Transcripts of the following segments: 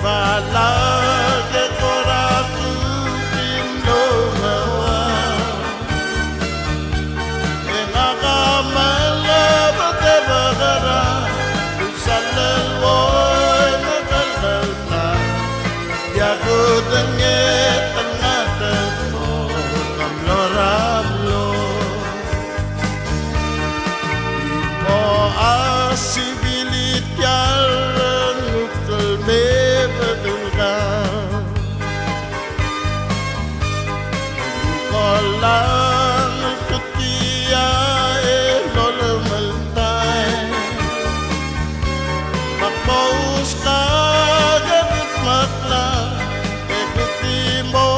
Malage corato pinlomawa e nakamala batebagara usalal woy nakalkalta yagudange tangatag mo kamloramlo ipo asibilit yaran ukalme Lang kutia lolomaltay Makpaus ka gabit matla Ekuti mo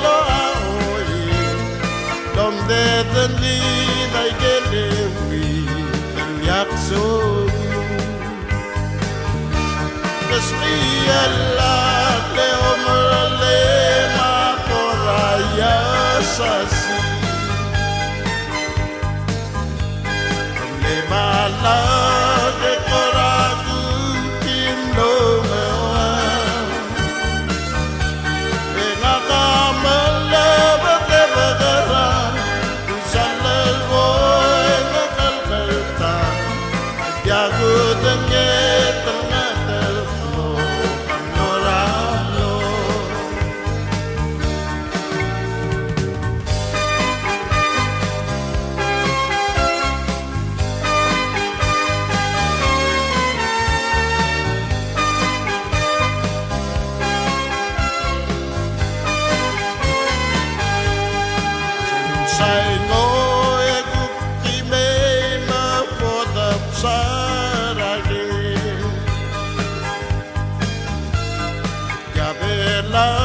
lo aoy Dom dedan li nai gelewi Tanyak soyu Kasmi alak leo merale makoraya sasi Malage corato pinlomawa e nakamala batebagara usalal woy nakalkalta yagudange tangatal mo panoramlo Sai ngồi gục khi mê mà vô tập xa ra đi. Và về là